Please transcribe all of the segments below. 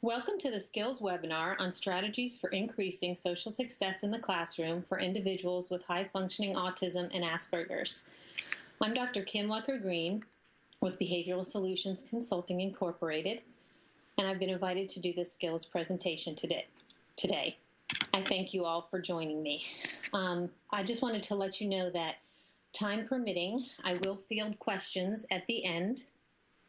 Welcome to the Skills webinar on strategies for increasing social success in the classroom for individuals with high-functioning autism and Asperger's. I'm Dr. Kim Lucker-Greene with Behavioral Solutions Consulting Incorporated, and I've been invited to do this skills presentation today. I thank you all for joining me. I just wanted to let you know that time permitting, I will field questions at the end.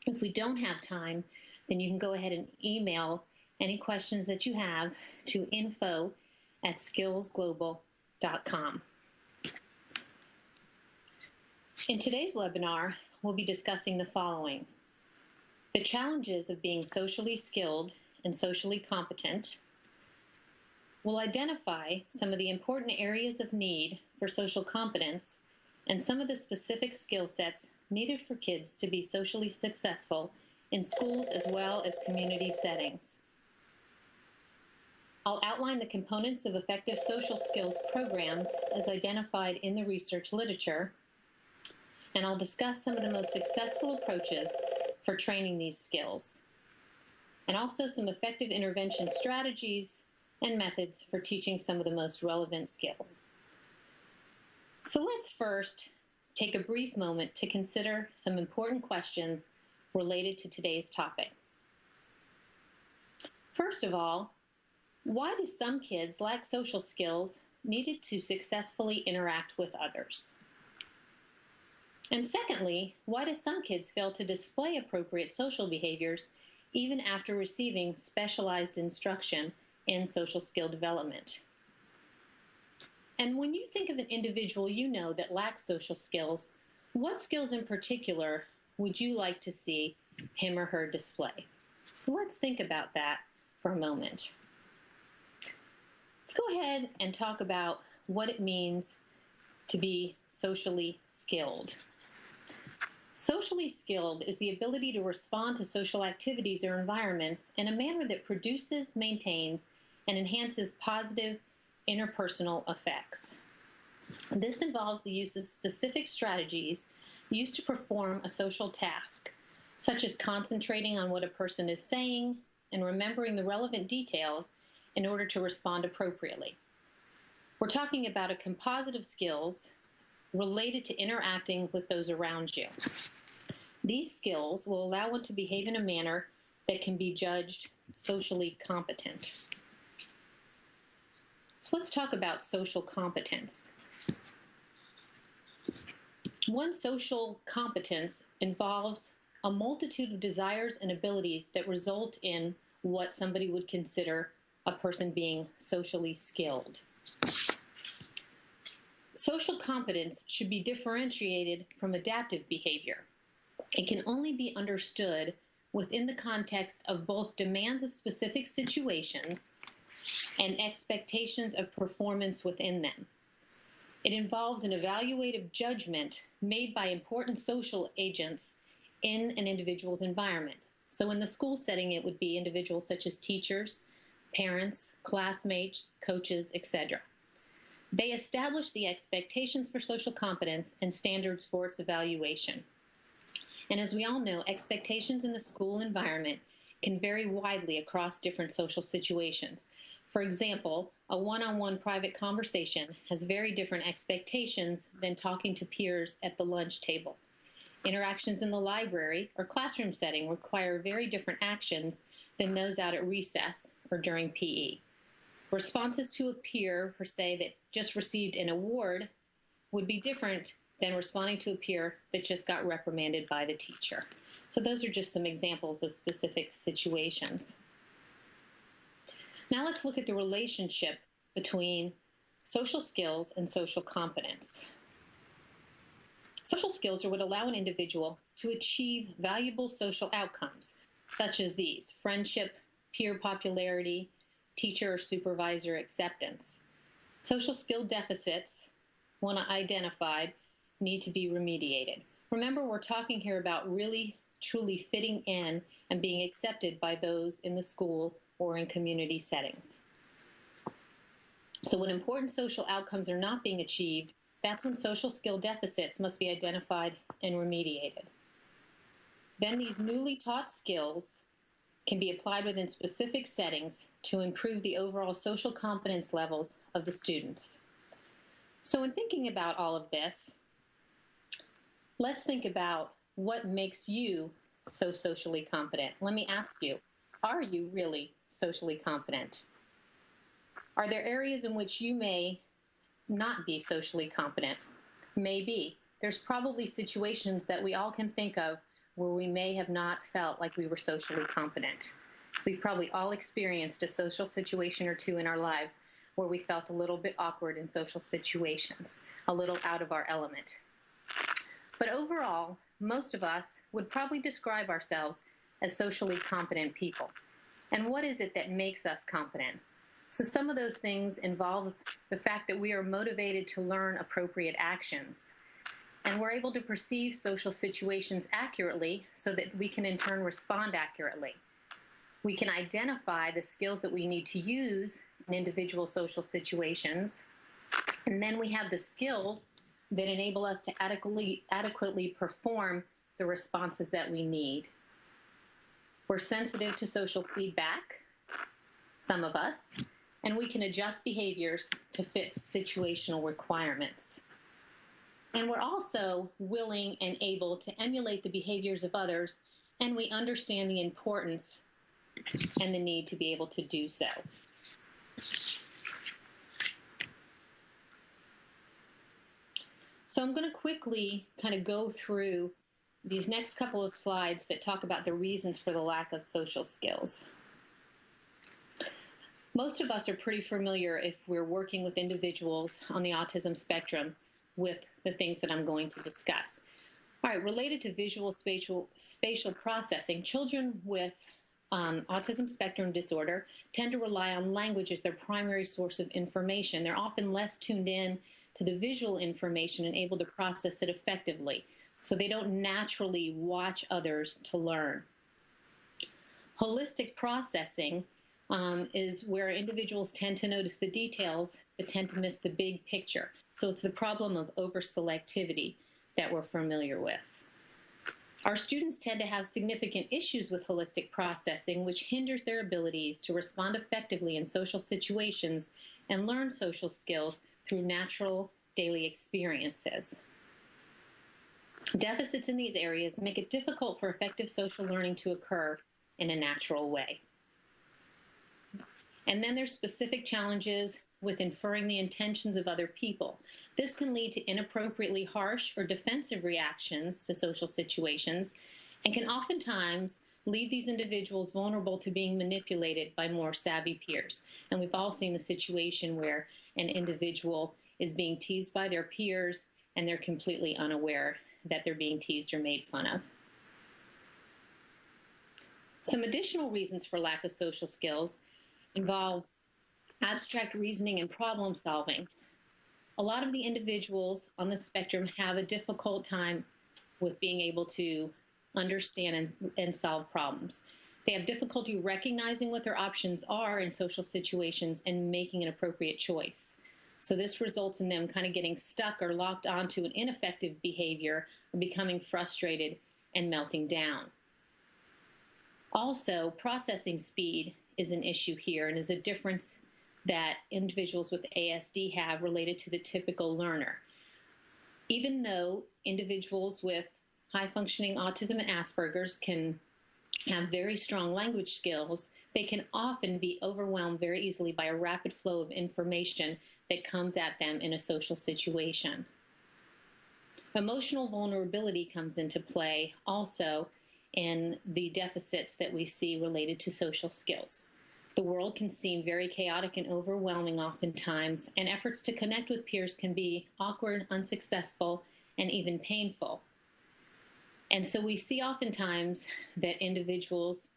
If we don't have time, then you can go ahead and email any questions that you have to info@skillsglobal.com. In today's webinar, we'll be discussing the following: the challenges of being socially skilled and socially competent. We'll identify some of the important areas of need for social competence and some of the specific skill sets needed for kids to be socially successful in schools as well as community settings. I'll outline the components of effective social skills programs as identified in the research literature, and I'll discuss some of the most successful approaches for training these skills, and also some effective intervention strategies and methods for teaching some of the most relevant skills. So let's first take a brief moment to consider some important questions related to today's topic. First of all, why do some kids lack social skills needed to successfully interact with others? And secondly, why do some kids fail to display appropriate social behaviors even after receiving specialized instruction in social skill development? And when you think of an individual you know that lacks social skills, what skills in particular would you like to see him or her display? So let's think about that for a moment. Let's go ahead and talk about what it means to be socially skilled. Socially skilled is the ability to respond to social activities or environments in a manner that produces, maintains, and enhances positive interpersonal effects. This involves the use of specific strategies used to perform a social task, such as concentrating on what a person is saying and remembering the relevant details in order to respond appropriately. We're talking about a composite of skills related to interacting with those around you. These skills will allow one to behave in a manner that can be judged socially competent. So let's talk about social competence. One social competence involves a multitude of desires and abilities that result in what somebody would consider a person being socially skilled. Social competence should be differentiated from adaptive behavior. It can only be understood within the context of both demands of specific situations and expectations of performance within them. It involves an evaluative judgment made by important social agents in an individual's environment. So in the school setting, it would be individuals such as teachers, parents, classmates, coaches, etc. They establish the expectations for social competence and standards for its evaluation. And as we all know, expectations in the school environment can vary widely across different social situations. For example, a one-on-one private conversation has very different expectations than talking to peers at the lunch table. Interactions in the library or classroom setting require very different actions than those out at recess or during PE. Responses to a peer, per se, that just received an award would be different than responding to a peer that just got reprimanded by the teacher. So those are just some examples of specific situations. Now let's look at the relationship between social skills and social competence. Social skills are what allow an individual to achieve valuable social outcomes, such as these: friendship, peer popularity, teacher or supervisor acceptance. Social skill deficits, when identified, need to be remediated. Remember, we're talking here about really, truly fitting in and being accepted by those in the school or in community settings. So when important social outcomes are not being achieved, that's when social skill deficits must be identified and remediated. Then these newly taught skills can be applied within specific settings to improve the overall social competence levels of the students. So in thinking about all of this, let's think about what makes you so socially competent. Let me ask you, are you really socially competent? Are there areas in which you may not be socially competent? Maybe. There's probably situations that we all can think of where we may have not felt like we were socially competent. We've probably all experienced a social situation or two in our lives where we felt a little bit awkward in social situations, a little out of our element. But overall, most of us would probably describe ourselves as socially competent people. And what is it that makes us competent? So some of those things involve the fact that we are motivated to learn appropriate actions, and we're able to perceive social situations accurately so that we can in turn respond accurately. We can identify the skills that we need to use in individual social situations, and then we have the skills that enable us to adequately perform the responses that we need. We're sensitive to social feedback, some of us, and we can adjust behaviors to fit situational requirements. And we're also willing and able to emulate the behaviors of others, and we understand the importance and the need to be able to do so. So I'm going to quickly kind of go through these next couple of slides that talk about the reasons for the lack of social skills. Most of us are pretty familiar, if we're working with individuals on the autism spectrum, with the things that I'm going to discuss. All right, related to visual spatial processing, children with autism spectrum disorder tend to rely on language as their primary source of information. They're often less tuned in to the visual information and able to process it effectively, so they don't naturally watch others to learn. Holistic processing is where individuals tend to notice the details but tend to miss the big picture. So it's the problem of over-selectivity that we're familiar with. Our students tend to have significant issues with holistic processing, which hinders their abilities to respond effectively in social situations and learn social skills through natural daily experiences. Deficits in these areas make it difficult for effective social learning to occur in a natural way. And then there's specific challenges with inferring the intentions of other people. This can lead to inappropriately harsh or defensive reactions to social situations and can oftentimes leave these individuals vulnerable to being manipulated by more savvy peers. And we've all seen the situation where an individual is being teased by their peers and they're completely unaware that they're being teased or made fun of. Some additional reasons for lack of social skills involve abstract reasoning and problem solving. A lot of the individuals on the spectrum have a difficult time with being able to understand and solve problems. They have difficulty recognizing what their options are in social situations and making an appropriate choice. So this results in them kind of getting stuck or locked onto an ineffective behavior or becoming frustrated and melting down. Also, processing speed is an issue here and is a difference that individuals with ASD have related to the typical learner. Even though individuals with high-functioning autism and Asperger's can have very strong language skills, they can often be overwhelmed very easily by a rapid flow of information that comes at them in a social situation. Emotional vulnerability comes into play also in the deficits that we see related to social skills. The world can seem very chaotic and overwhelming oftentimes, and efforts to connect with peers can be awkward, unsuccessful, and even painful. And so we see oftentimes that individuals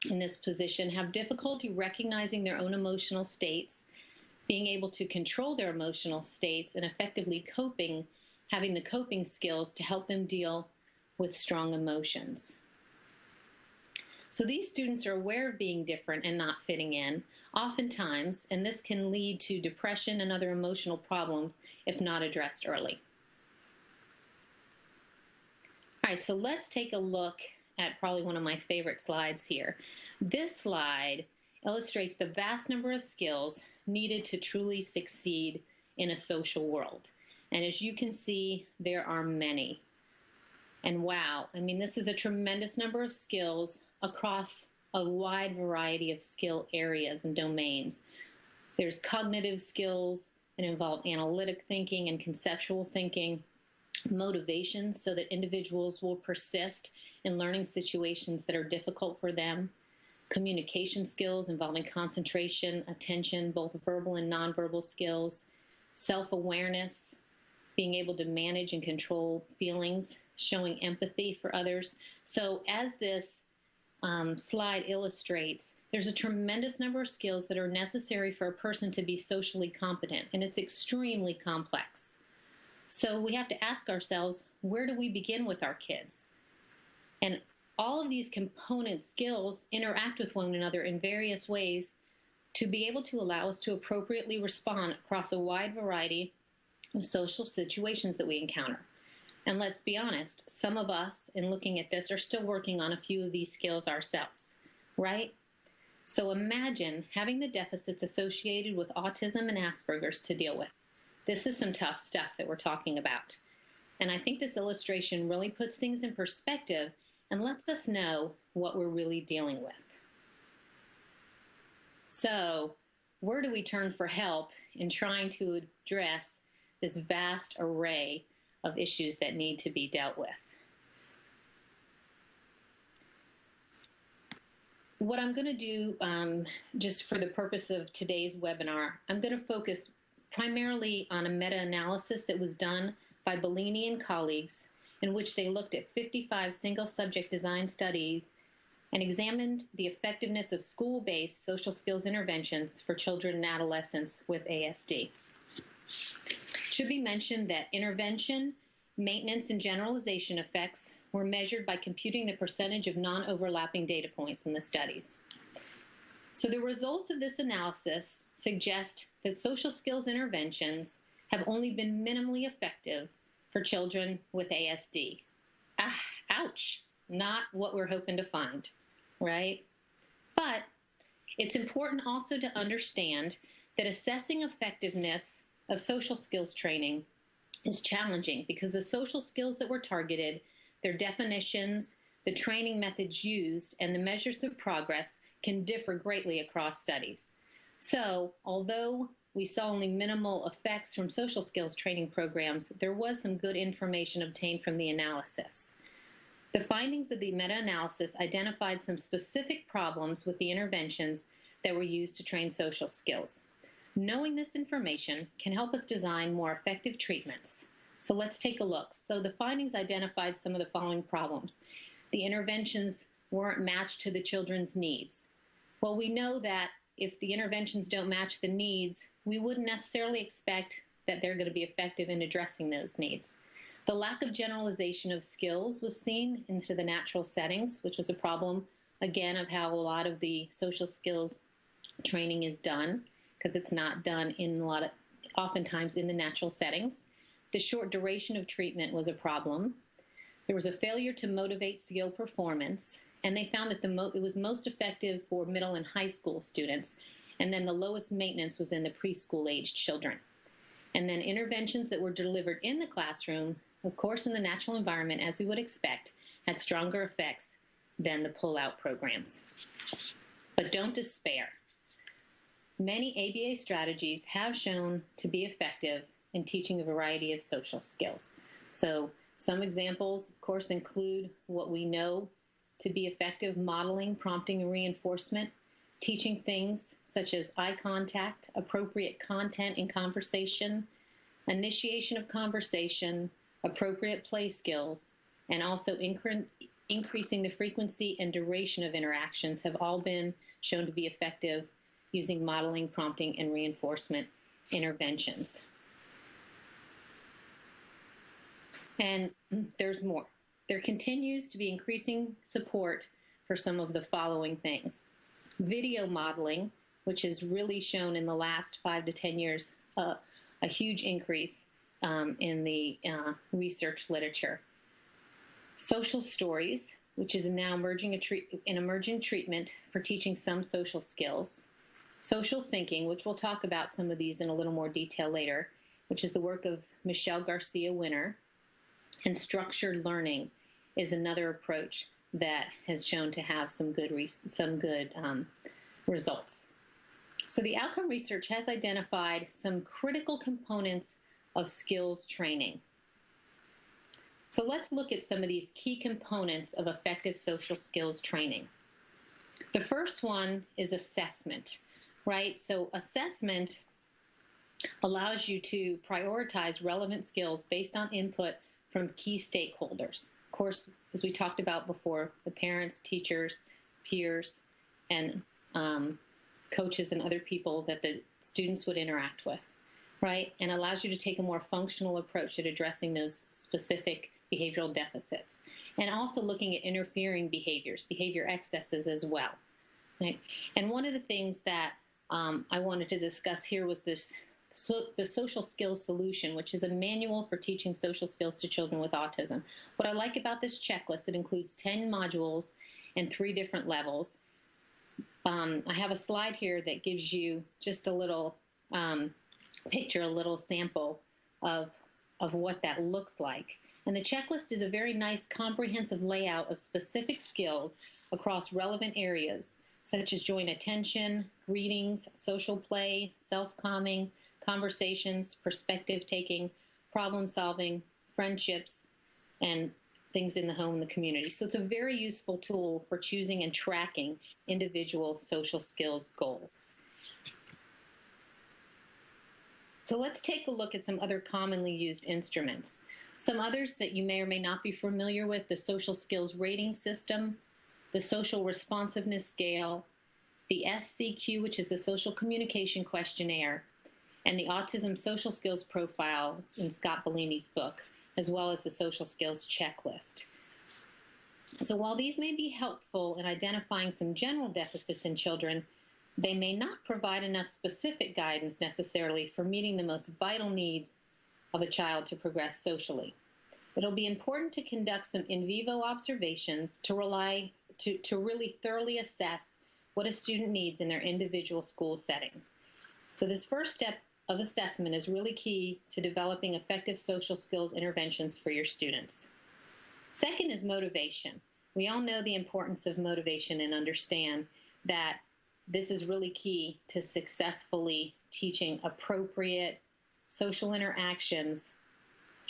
in this position have difficulty recognizing their own emotional states, being able to control their emotional states, and effectively coping, having the coping skills to help them deal with strong emotions. So these students are aware of being different and not fitting in, oftentimes, and this can lead to depression and other emotional problems if not addressed early. All right, so let's take a look at probably one of my favorite slides here. This slide illustrates the vast number of skills needed to truly succeed in a social world. And as you can see, there are many. And wow, I mean, this is a tremendous number of skills across a wide variety of skill areas and domains. There's cognitive skills that involve analytic thinking and conceptual thinking, motivation so that individuals will persist in learning situations that are difficult for them, communication skills involving concentration, attention, both verbal and nonverbal skills, self-awareness, being able to manage and control feelings, showing empathy for others. So as this slide illustrates, there's a tremendous number of skills that are necessary for a person to be socially competent, and it's extremely complex. So we have to ask ourselves, where do we begin with our kids? And all of these component skills interact with one another in various ways to be able to allow us to appropriately respond across a wide variety of social situations that we encounter. And let's be honest, some of us, in looking at this, are still working on a few of these skills ourselves, right? So imagine having the deficits associated with autism and Asperger's to deal with. This is some tough stuff that we're talking about. And I think this illustration really puts things in perspective and lets us know what we're really dealing with. So, where do we turn for help in trying to address this vast array of issues that need to be dealt with? What I'm going to do, just for the purpose of today's webinar, I'm going to focus primarily on a meta-analysis that was done by Bellini and colleagues, in which they looked at 55 single-subject design studies and examined the effectiveness of school-based social skills interventions for children and adolescents with ASD. It should be mentioned that intervention, maintenance, and generalization effects were measured by computing the percentage of non-overlapping data points in the studies. So the results of this analysis suggest that social skills interventions have only been minimally effective for children with ASD. Ouch, not what we're hoping to find, right? But it's important also to understand that assessing effectiveness of social skills training is challenging because the social skills that were targeted, their definitions, the training methods used, and the measures of progress can differ greatly across studies. So, although we saw only minimal effects from social skills training programs, there was some good information obtained from the analysis. The findings of the meta-analysis identified some specific problems with the interventions that were used to train social skills. Knowing this information can help us design more effective treatments. So let's take a look. So the findings identified some of the following problems. The interventions weren't matched to the children's needs. Well, we know that if the interventions don't match the needs, we wouldn't necessarily expect that they're going to be effective in addressing those needs. The lack of generalization of skills was seen into the natural settings, which was a problem, again, of how a lot of the social skills training is done, because it's not done in oftentimes in the natural settings. The short duration of treatment was a problem. There was a failure to motivate skill performance, and they found that it was most effective for middle and high school students, and then the lowest maintenance was in the preschool-aged children. And then interventions that were delivered in the classroom, of course in the natural environment, as we would expect, had stronger effects than the pull-out programs. But don't despair. Many ABA strategies have shown to be effective in teaching a variety of social skills. So some examples, of course, include what we know to be effective: modeling, prompting, and reinforcement, teaching things such as eye contact, appropriate content in conversation, initiation of conversation, appropriate play skills, and also increasing the frequency and duration of interactions have all been shown to be effective using modeling, prompting, and reinforcement interventions. And there's more. There continues to be increasing support for some of the following things. Video modeling, which has really shown in the last 5 to 10 years a huge increase in the research literature. Social stories, which is now an emerging treatment for teaching some social skills. Social thinking, which we'll talk about some of these in a little more detail later, which is the work of Michelle Garcia Winner. And structured learning is another approach that has shown to have some good results. So the outcome research has identified some critical components of skills training. So let's look at some of these key components of effective social skills training. The first one is assessment, right? So assessment allows you to prioritize relevant skills based on input from key stakeholders. Of course, as we talked about before, the parents, teachers, peers, and coaches and other people that the students would interact with, right? And allows you to take a more functional approach at addressing those specific behavioral deficits. And also looking at interfering behaviors, behavior excesses as well, right? And one of the things that I wanted to discuss here was the social skills solution, which is a manual for teaching social skills to children with autism. What I like about this checklist, it includes 10 modules and 3 different levels. I have a slide here that gives you just a little picture, a little sample of what that looks like. And the checklist is a very nice comprehensive layout of specific skills across relevant areas, such as joint attention, greetings, social play, self-calming, conversations, perspective taking, problem solving, friendships, and things in the home and the community. So it's a very useful tool for choosing and tracking individual social skills goals. So let's take a look at some other commonly used instruments. Some others that you may or may not be familiar with: the social skills rating system, the social responsiveness scale, the SCQ, which is the social communication questionnaire, and the autism social skills profile in Scott Bellini's book, as well as the social skills checklist. So while these may be helpful in identifying some general deficits in children, they may not provide enough specific guidance necessarily for meeting the most vital needs of a child to progress socially. It'll be important to conduct some in vivo observations to really thoroughly assess what a student needs in their individual school settings. So this first step of assessment is really key to developing effective social skills interventions for your students. Second is motivation. We all know the importance of motivation and understand that this is really key to successfully teaching appropriate social interactions.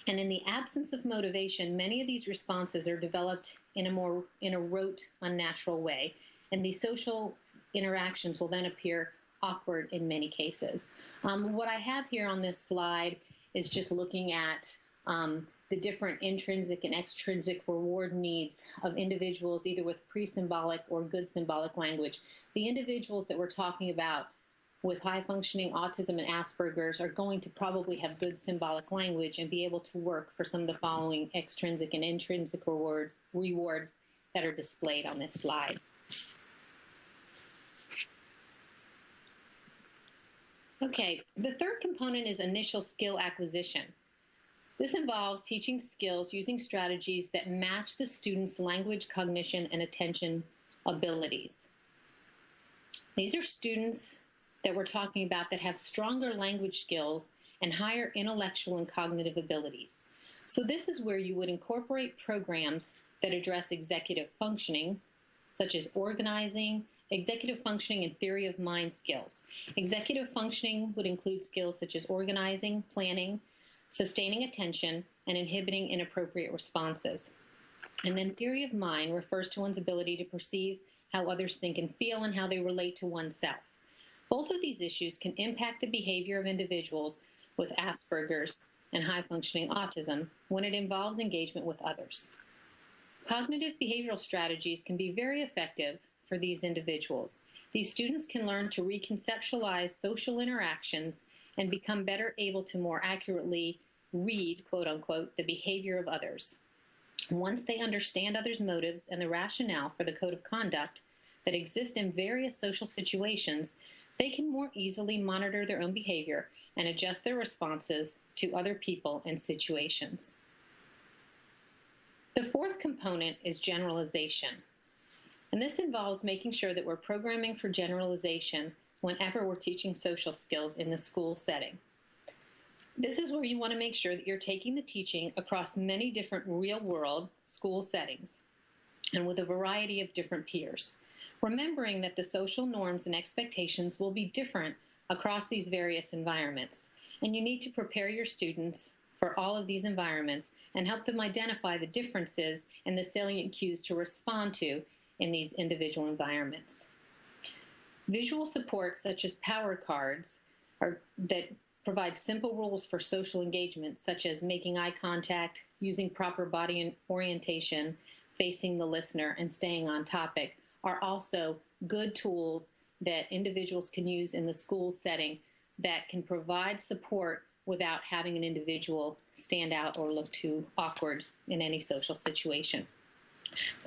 And in the absence of motivation, many of these responses are developed in a rote, unnatural way. And these social interactions will then appear awkward in many cases. What I have here on this slide is just looking at the different intrinsic and extrinsic reward needs of individuals, either with pre-symbolic or good symbolic language. The individuals that we're talking about with high-functioning autism and Asperger's are going to probably have good symbolic language and be able to work for some of the following extrinsic and intrinsic rewards that are displayed on this slide. Okay, the third component is initial skill acquisition. This involves teaching skills using strategies that match the student's language, cognition, and attention abilities. These are students that we're talking about that have stronger language skills and higher intellectual and cognitive abilities. So this is where you would incorporate programs that address executive functioning, such as organizing, executive functioning, and theory of mind skills. Executive functioning would include skills such as organizing, planning, sustaining attention, and inhibiting inappropriate responses. And then theory of mind refers to one's ability to perceive how others think and feel and how they relate to oneself. Both of these issues can impact the behavior of individuals with Asperger's and high-functioning autism when it involves engagement with others. Cognitive behavioral strategies can be very effective for these individuals. These students can learn to reconceptualize social interactions and become better able to more accurately read, quote unquote, the behavior of others. Once they understand others' motives and the rationale for the code of conduct that exist in various social situations, they can more easily monitor their own behavior and adjust their responses to other people and situations. The The fourth component is generalization. And this involves making sure that we're programming for generalization whenever we're teaching social skills in the school setting. This is where you want to make sure that you're taking the teaching across many different real-world school settings and with a variety of different peers, remembering that the social norms and expectations will be different across these various environments, and you need to prepare your students for all of these environments and help them identify the differences and the salient cues to respond to in these individual environments. Visual support such as power cards that provide simple rules for social engagement, such as making eye contact, using proper body orientation, facing the listener, and staying on topic, are also good tools that individuals can use in the school setting that can provide support without having an individual stand out or look too awkward in any social situation.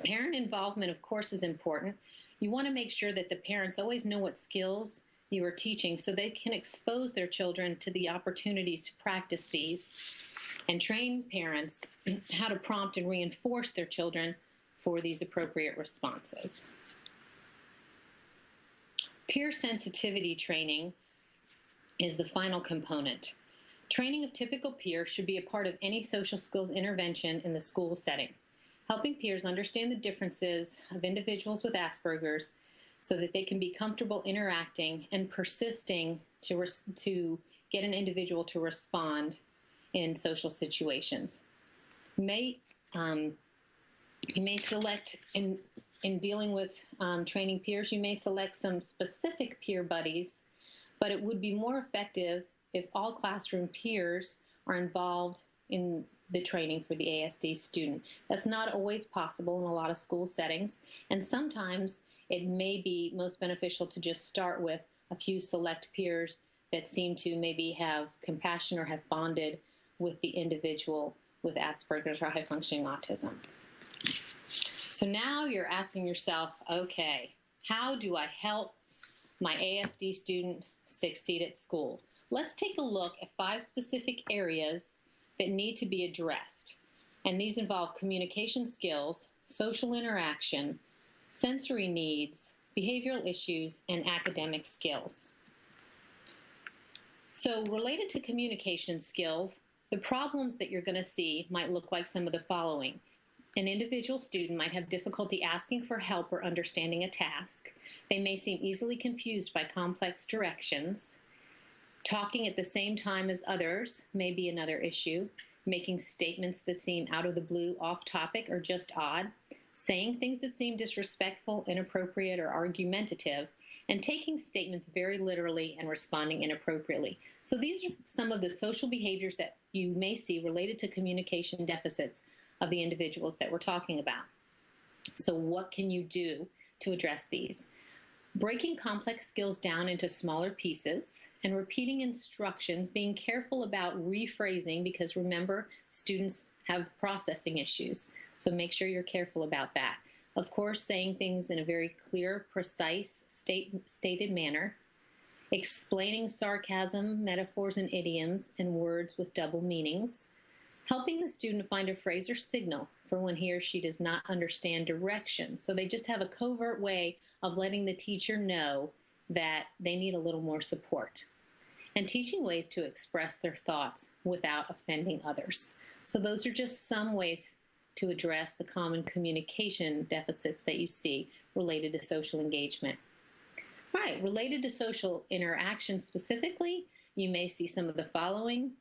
Parent involvement, of course, is important. You want to make sure that the parents always know what skills you are teaching so they can expose their children to the opportunities to practice these and train parents how to prompt and reinforce their children for these appropriate responses. Peer sensitivity training is the final component. Training of typical peers should be a part of any social skills intervention in the school setting, helping peers understand the differences of individuals with Asperger's so that they can be comfortable interacting and persisting to get an individual to respond in social situations. You may select, in dealing with training peers, you may select some specific peer buddies, but it would be more effective if all classroom peers are involved in the training for the ASD student. That's not always possible in a lot of school settings, and sometimes it may be most beneficial to just start with a few select peers that seem to maybe have compassion or have bonded with the individual with Asperger's or high-functioning autism. So now you're asking yourself, okay, how do I help my ASD student succeed at school? Let's take a look at 5 specific areas that need to be addressed. And these involve communication skills, social interaction, sensory needs, behavioral issues, and academic skills. So related to communication skills, the problems that you're going to see might look like some of the following. An individual student might have difficulty asking for help or understanding a task. They may seem easily confused by complex directions. Talking at the same time as others may be another issue. Making statements that seem out of the blue, off topic, or just odd. Saying things that seem disrespectful, inappropriate, or argumentative, and taking statements very literally and responding inappropriately. So these are some of the social behaviors that you may see related to communication deficits of the individuals that we're talking about. So what can you do to address these? Breaking complex skills down into smaller pieces and repeating instructions, being careful about rephrasing, because remember, students have processing issues. So make sure you're careful about that. Of course, saying things in a very clear, precise, stated manner. Explaining sarcasm, metaphors, and idioms and words with double meanings. Helping the student find a phrase or signal for when he or she does not understand directions. So they just have a covert way of letting the teacher know that they need a little more support. And teaching ways to express their thoughts without offending others. So those are just some ways to address the common communication deficits that you see related to social engagement. All right, related to social interaction specifically, you may see some of the following: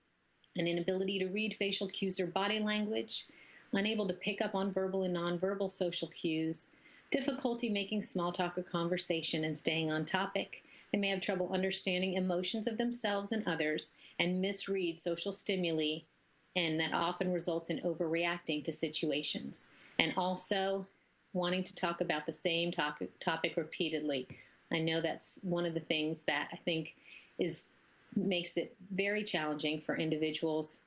an inability to read facial cues or body language, unable to pick up on verbal and nonverbal social cues, difficulty making small talk or conversation and staying on topic. They may have trouble understanding emotions of themselves and others and misread social stimuli, and that often results in overreacting to situations. And also wanting to talk about the same topic repeatedly. I know that's one of the things that I think makes it very challenging for individuals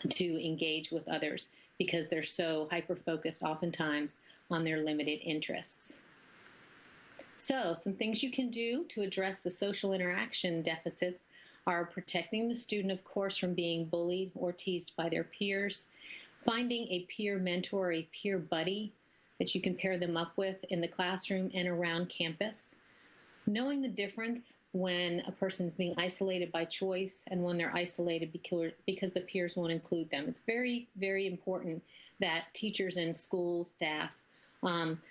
to engage with others because they're so hyper-focused oftentimes on their limited interests. So some things you can do to address the social interaction deficits are protecting the student, of course, from being bullied or teased by their peers, Finding a peer mentor or a peer buddy that you can pair them up with in the classroom and around campus. Knowing the difference when a person's being isolated by choice and when they're isolated because the peers won't include them. It's very, very important that teachers and school staff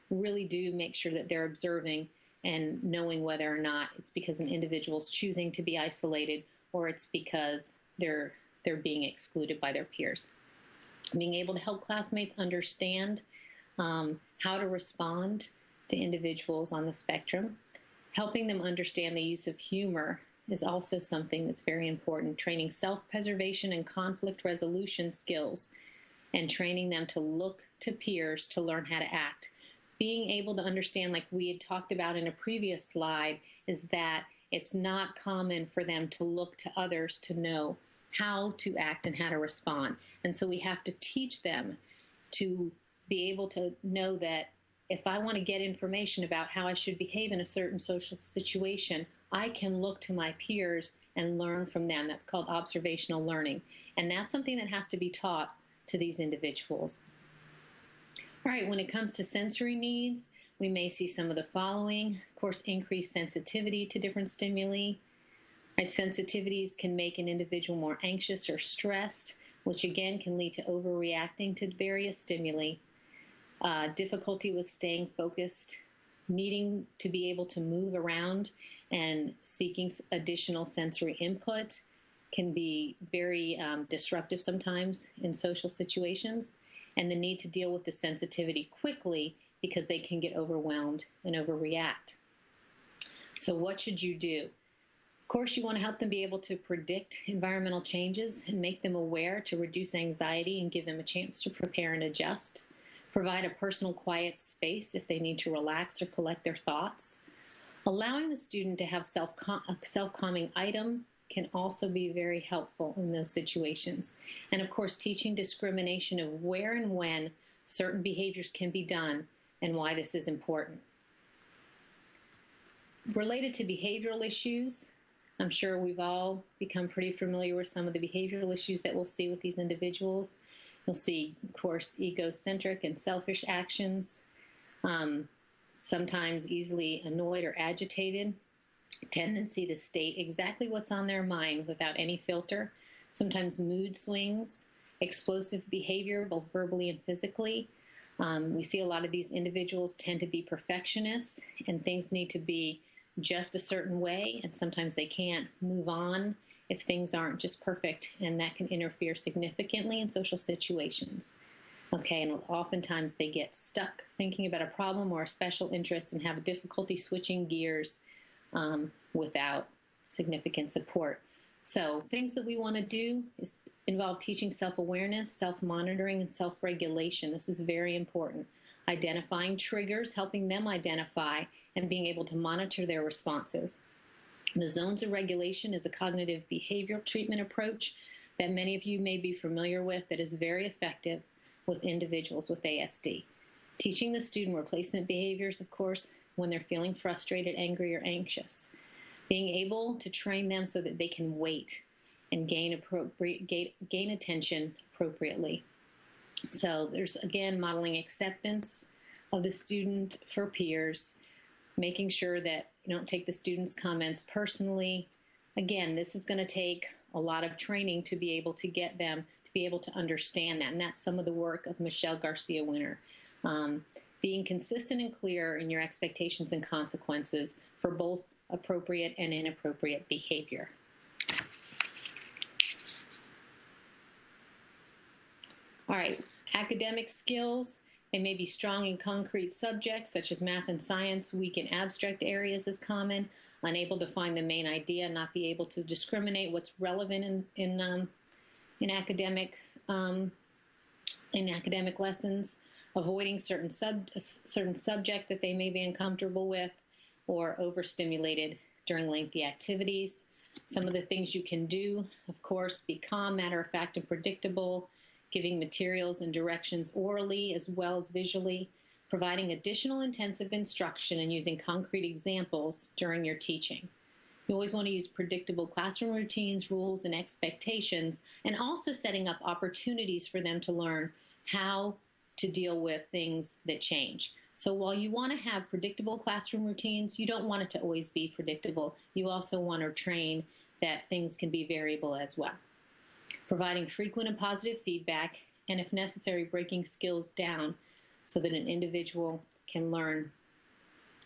really do make sure that they're observing and knowing whether or not it's because an individual's choosing to be isolated or it's because they're being excluded by their peers. Being able to help classmates understand how to respond to individuals on the spectrum. Helping them understand the use of humor is also something that's very important. Training self-preservation and conflict resolution skills and training them to look to peers to learn how to act. Being able to understand, like we had talked about in a previous slide, is that it's not common for them to look to others to know how to act and how to respond. And so we have to teach them to be able to know that if I want to get information about how I should behave in a certain social situation, I can look to my peers and learn from them. That's called observational learning. And that's something that has to be taught to these individuals. All right, when it comes to sensory needs, we may see some of the following. Of course, increased sensitivity to different stimuli. Right, sensitivities can make an individual more anxious or stressed, which again can lead to overreacting to various stimuli. Difficulty with staying focused, needing to be able to move around and seeking additional sensory input can be very disruptive sometimes in social situations, and the need to deal with the sensitivity quickly because they can get overwhelmed and overreact. So what should you do? Of course, you want to help them be able to predict environmental changes and make them aware to reduce anxiety and give them a chance to prepare and adjust. Provide a personal quiet space if they need to relax or collect their thoughts. Allowing the student to have a self-calming item can also be very helpful in those situations. And of course, teaching discrimination of where and when certain behaviors can be done and why this is important. Related to behavioral issues, I'm sure we've all become pretty familiar with some of the behavioral issues that we'll see with these individuals. You'll see, of course, egocentric and selfish actions, sometimes easily annoyed or agitated, tendency to state exactly what's on their mind without any filter, sometimes mood swings, explosive behavior, both verbally and physically. We see a lot of these individuals tend to be perfectionists, and things need to be just a certain way, and sometimes they can't move on if things aren't just perfect, and that can interfere significantly in social situations. Okay, and oftentimes they get stuck thinking about a problem or a special interest and have difficulty switching gears without significant support. So things that we want to do is involve teaching self-awareness, self-monitoring, and self-regulation. This is very important. Identifying triggers, helping them identify and being able to monitor their responses. The zones of regulation is a cognitive behavioral treatment approach that many of you may be familiar with that is very effective with individuals with ASD. Teaching the student replacement behaviors, of course, when they're feeling frustrated, angry, or anxious. Being able to train them so that they can wait and gain attention appropriately. So there's, again, modeling acceptance of the student for peers, making sure that you don't take the student's comments personally. Again, this is going to take a lot of training to be able to get them to be able to understand that. And that's some of the work of Michelle Garcia-Winter. Being consistent and clear in your expectations and consequences for both appropriate and inappropriate behavior. All right, academic skills. They may be strong in concrete subjects such as math and science, weak in abstract areas is common, unable to find the main idea, not be able to discriminate what's relevant in academic lessons, avoiding certain subject that they may be uncomfortable with, or overstimulated during lengthy activities. Some of the things you can do, of course, be calm, matter of fact, and predictable, giving materials and directions orally as well as visually, providing additional intensive instruction and using concrete examples during your teaching. You always want to use predictable classroom routines, rules, and expectations, and also setting up opportunities for them to learn how to deal with things that change. So while you want to have predictable classroom routines, you don't want it to always be predictable. You also want to train that things can be variable as well. Providing frequent and positive feedback, and if necessary, breaking skills down so that an individual can learn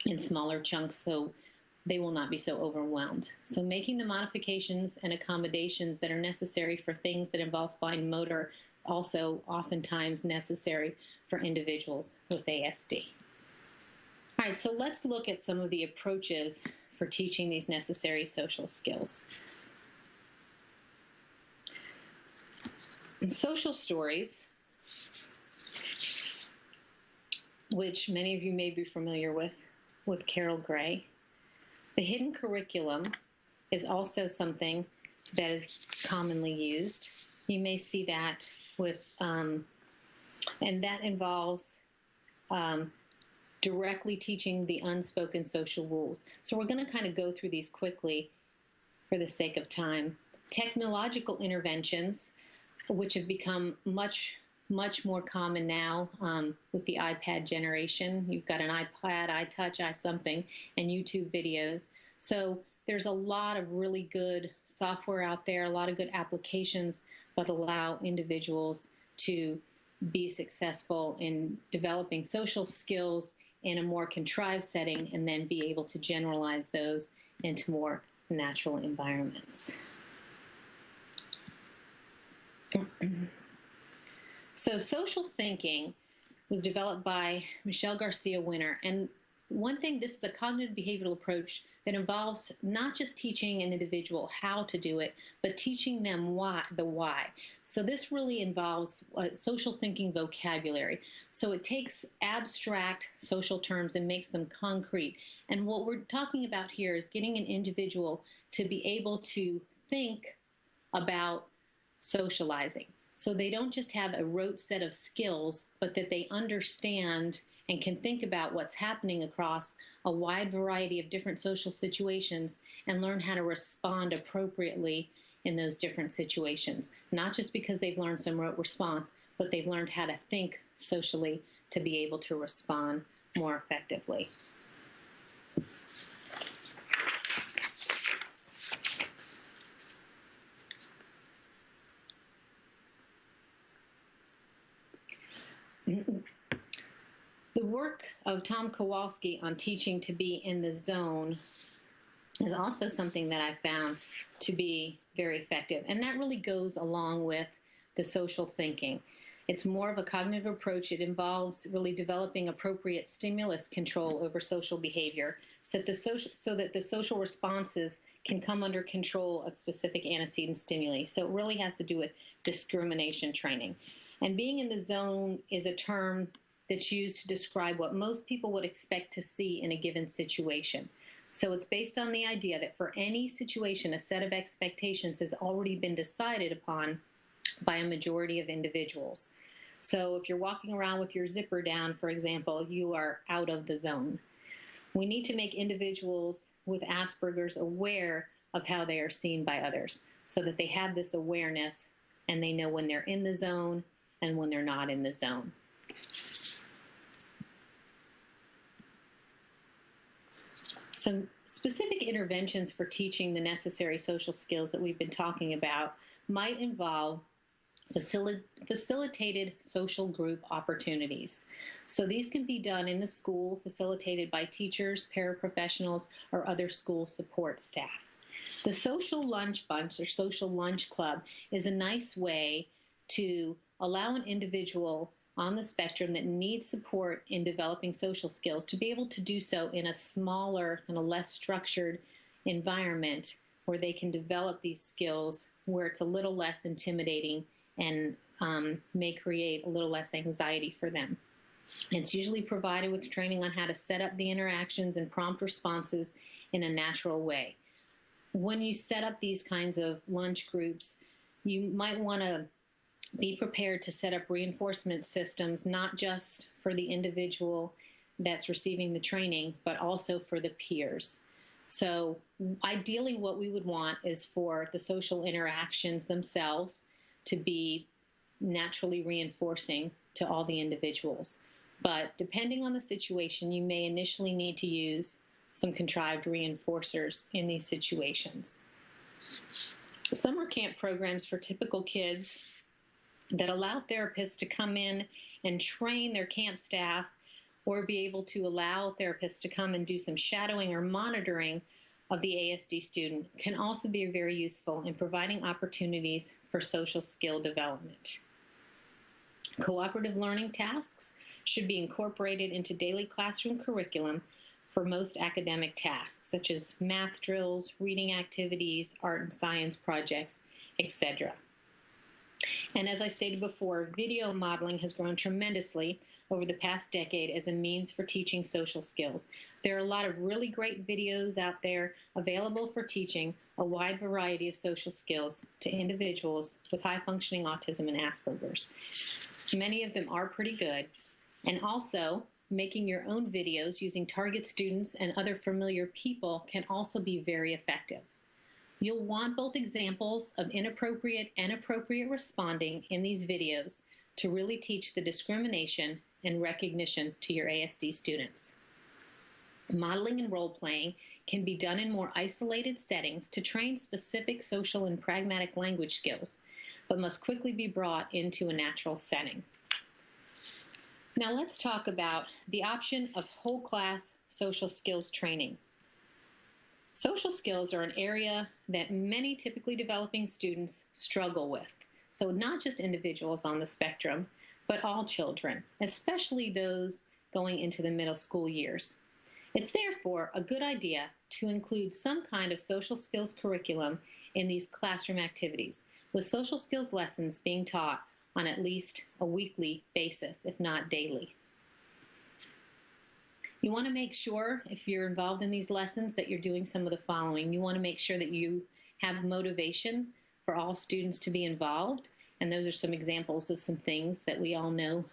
in smaller chunks so they will not be so overwhelmed. So making the modifications and accommodations that are necessary for things that involve fine motor, also oftentimes necessary for individuals with ASD. All right, so let's look at some of the approaches for teaching these necessary social skills. In social stories, which many of you may be familiar with Carol Gray, the hidden curriculum is also something that is commonly used. You may see that with, and that involves directly teaching the unspoken social rules. So we're going to kind of go through these quickly for the sake of time. Technological interventions, which have become much more common now with the iPad generation. You've got an iPad, iTouch, iSomething, and YouTube videos. So there's a lot of really good software out there, a lot of good applications that allow individuals to be successful in developing social skills in a more contrived setting and then be able to generalize those into more natural environments. So social thinking was developed by Michelle Garcia Winter. And one thing, this is a cognitive behavioral approach that involves not just teaching an individual how to do it, but teaching them the why. So this really involves social thinking vocabulary. So it takes abstract social terms and makes them concrete. And what we're talking about here is getting an individual to be able to think about socializing. So they don't just have a rote set of skills, but that they understand and can think about what's happening across a wide variety of different social situations and learn how to respond appropriately in those different situations. Not just because they've learned some rote response, but they've learned how to think socially to be able to respond more effectively. The work of Tom Kowalski on teaching to be in the zone is also something that I found to be very effective. And that really goes along with the social thinking. It's more of a cognitive approach. It involves really developing appropriate stimulus control over social behavior so that the social responses can come under control of specific antecedent stimuli. So it really has to do with discrimination training. And being in the zone is a term that's used to describe what most people would expect to see in a given situation. So it's based on the idea that for any situation, a set of expectations has already been decided upon by a majority of individuals. So if you're walking around with your zipper down, for example, you are out of the zone. We need to make individuals with Asperger's aware of how they are seen by others so that they have this awareness and they know when they're in the zone and when they're not in the zone. Some specific interventions for teaching the necessary social skills that we've been talking about might involve facilitated social group opportunities. So these can be done in the school, facilitated by teachers, paraprofessionals, or other school support staff. The social lunch bunch or social lunch club is a nice way to allow an individual on the spectrum that needs support in developing social skills to be able to do so in a smaller and a less structured environment where they can develop these skills where it's a little less intimidating and may create a little less anxiety for them. It's usually provided with training on how to set up the interactions and prompt responses in a natural way. When you set up these kinds of lunch groups, you might want to be prepared to set up reinforcement systems, not just for the individual that's receiving the training, but also for the peers. So ideally what we would want is for the social interactions themselves to be naturally reinforcing to all the individuals. But depending on the situation, you may initially need to use some contrived reinforcers in these situations. Summer camp programs for typical kids that allow therapists to come in and train their camp staff, or be able to allow therapists to come and do some shadowing or monitoring of the ASD student, can also be very useful in providing opportunities for social skill development. Cooperative learning tasks should be incorporated into daily classroom curriculum for most academic tasks, such as math drills, reading activities, art and science projects, etc. And as I stated before, video modeling has grown tremendously over the past decade as a means for teaching social skills. There are a lot of really great videos out there available for teaching a wide variety of social skills to individuals with high-functioning autism and Asperger's. Many of them are pretty good. And also, making your own videos using target students and other familiar people can also be very effective. You'll want both examples of inappropriate and appropriate responding in these videos to really teach the discrimination and recognition to your ASD students. Modeling and role-playing can be done in more isolated settings to train specific social and pragmatic language skills, but must quickly be brought into a natural setting. Now let's talk about the option of whole class social skills training. Social skills are an area that many typically developing students struggle with. So not just individuals on the spectrum, but all children, especially those going into the middle school years. It's therefore a good idea to include some kind of social skills curriculum in these classroom activities, with social skills lessons being taught on at least a weekly basis, if not daily. You want to make sure, if you're involved in these lessons, that you're doing some of the following. You want to make sure that you have motivation for all students to be involved, and those are some examples of some things that we all know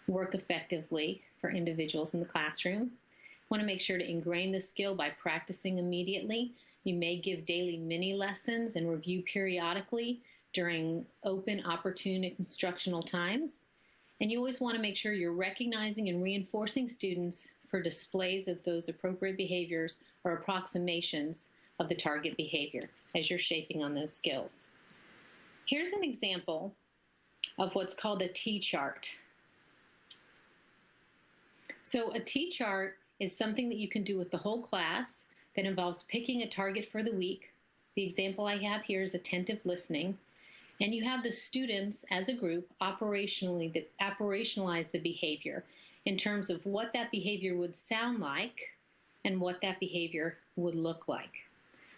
work effectively for individuals in the classroom. You want to make sure to ingrain the skill by practicing immediately. You may give daily mini lessons and review periodically during open, opportune instructional times. And you always want to make sure you're recognizing and reinforcing students for displays of those appropriate behaviors or approximations of the target behavior as you're shaping on those skills. Here's an example of what's called a T-chart. So a T-chart is something that you can do with the whole class that involves picking a target for the week. The example I have here is attentive listening. And you have the students as a group operationalize the behavior in terms of what that behavior would sound like and what that behavior would look like.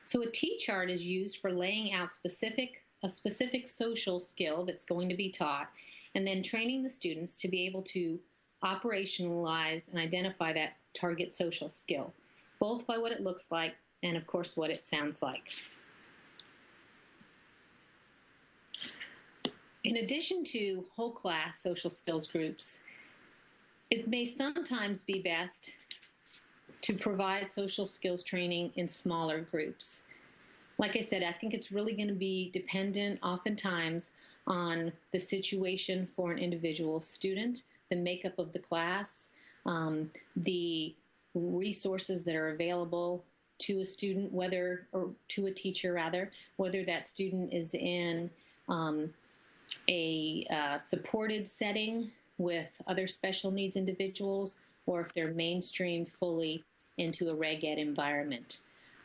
So a T-chart is used for laying out a specific social skill that's going to be taught, and then training the students to be able to operationalize and identify that target social skill, both by what it looks like and, of course, what it sounds like. In addition to whole class social skills groups, it may sometimes be best to provide social skills training in smaller groups. Like I said, I think it's really going to be dependent oftentimes on the situation for an individual student, the makeup of the class, the resources that are available to a student, or to a teacher rather, whether that student is in a supported setting with other special needs individuals, or if they're mainstreamed fully into a reg ed environment.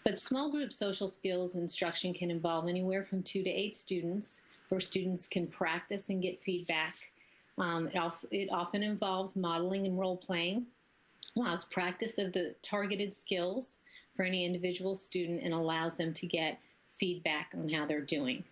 But small group social skills instruction can involve anywhere from 2 to 8 students, where students can practice and get feedback. It often involves modeling and role playing, allows practice of the targeted skills for any individual student, and allows them to get feedback on how they're doing.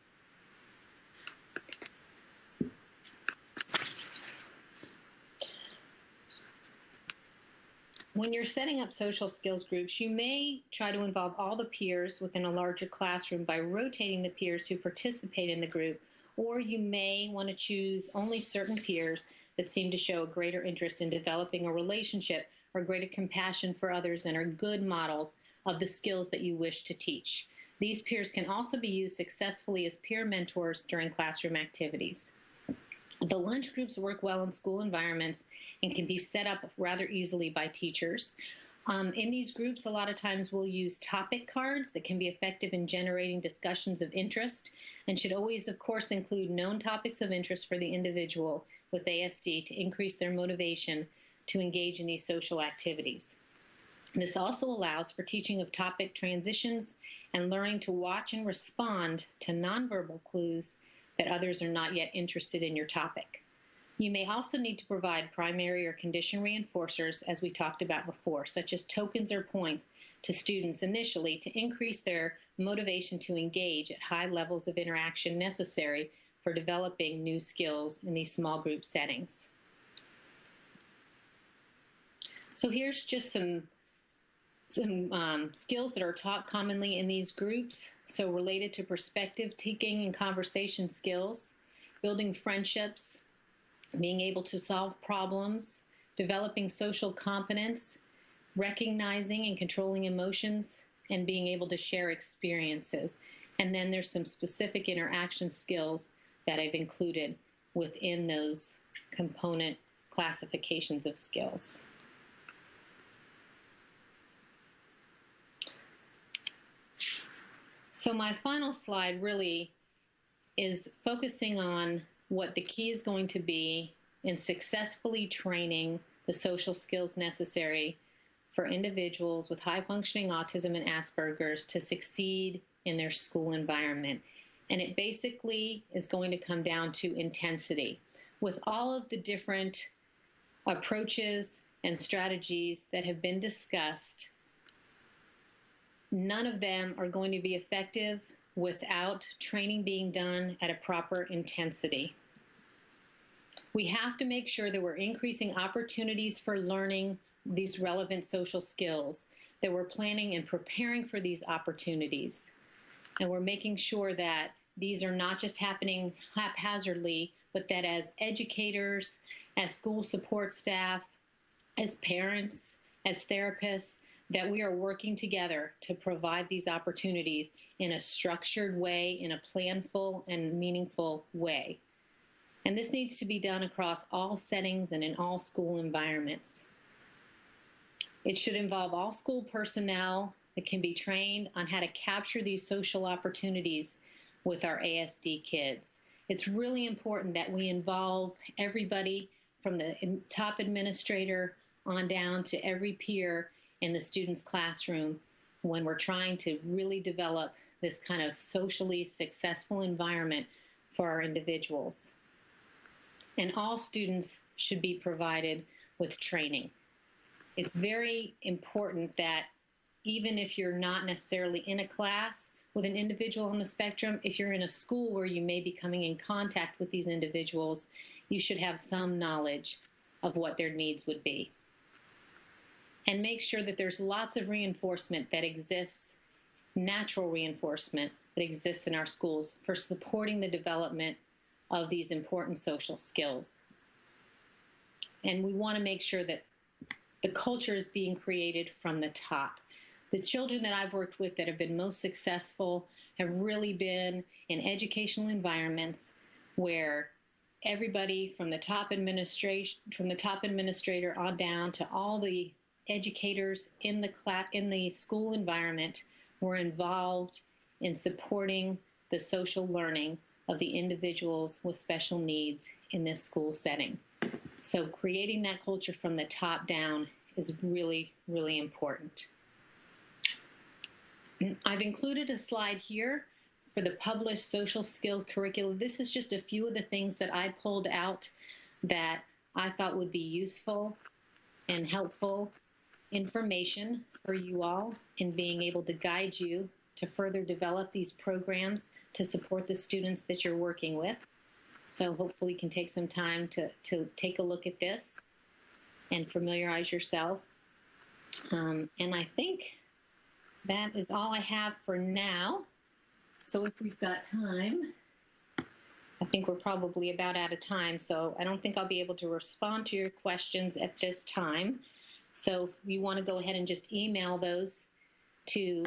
When you're setting up social skills groups, you may try to involve all the peers within a larger classroom by rotating the peers who participate in the group, or you may want to choose only certain peers that seem to show a greater interest in developing a relationship or greater compassion for others and are good models of the skills that you wish to teach. These peers can also be used successfully as peer mentors during classroom activities. The lunch groups work well in school environments and can be set up rather easily by teachers. In these groups, a lot of times we'll use topic cards that can be effective in generating discussions of interest and should always, of course, include known topics of interest for the individual with ASD to increase their motivation to engage in these social activities. This also allows for teaching of topic transitions and learning to watch and respond to nonverbal clues that others are not yet interested in your topic. You may also need to provide primary or condition reinforcers, as we talked about before, such as tokens or points to students initially to increase their motivation to engage at high levels of interaction necessary for developing new skills in these small group settings. So here's just some skills that are taught commonly in these groups. So related to perspective taking and conversation skills, building friendships, being able to solve problems, developing social competence, recognizing and controlling emotions, and being able to share experiences. And then there's some specific interaction skills that I've included within those component classifications of skills. So my final slide really is focusing on what the key is going to be in successfully training the social skills necessary for individuals with high-functioning autism and Asperger's to succeed in their school environment. And it basically is going to come down to intensity. With all of the different approaches and strategies that have been discussed, none of them are going to be effective without training being done at a proper intensity. We have to make sure that we're increasing opportunities for learning these relevant social skills, that we're planning and preparing for these opportunities, and we're making sure that these are not just happening haphazardly, but that as educators, as school support staff, as parents, as therapists, that we are working together to provide these opportunities in a structured way, in a planful and meaningful way. And this needs to be done across all settings and in all school environments. It should involve all school personnel that can be trained on how to capture these social opportunities with our ASD kids. It's really important that we involve everybody from the top administrator on down to every peer in the student's classroom when we're trying to really develop this kind of socially successful environment for our individuals. And all students should be provided with training. It's very important that even if you're not necessarily in a class with an individual on the spectrum, if you're in a school where you may be coming in contact with these individuals, you should have some knowledge of what their needs would be. And make sure that there's lots of reinforcement that exists, natural reinforcement that exists in our schools for supporting the development of these important social skills. And we want to make sure that the culture is being created from the top. The children that I've worked with that have been most successful have really been in educational environments where everybody from the top administrator on down to all the educators in the school environment were involved in supporting the social learning of the individuals with special needs in this school setting. So creating that culture from the top down is really, really important. I've included a slide here for the published social skills curriculum. This is just a few of the things that I pulled out that I thought would be useful and helpful information for you all in being able to guide you to further develop these programs to support the students that you're working with. So hopefully you can take some time to take a look at this and familiarize yourself. And I think that is all I have for now. So if we've got time, I think we're probably about out of time. So I don't think I'll be able to respond to your questions at this time. So if you want to go ahead and just email those to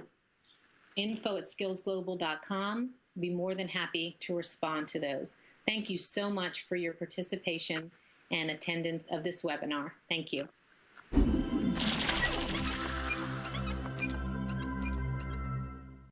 info@skillsglobal.com, I'd be more than happy to respond to those. Thank you so much for your participation and attendance of this webinar. Thank you.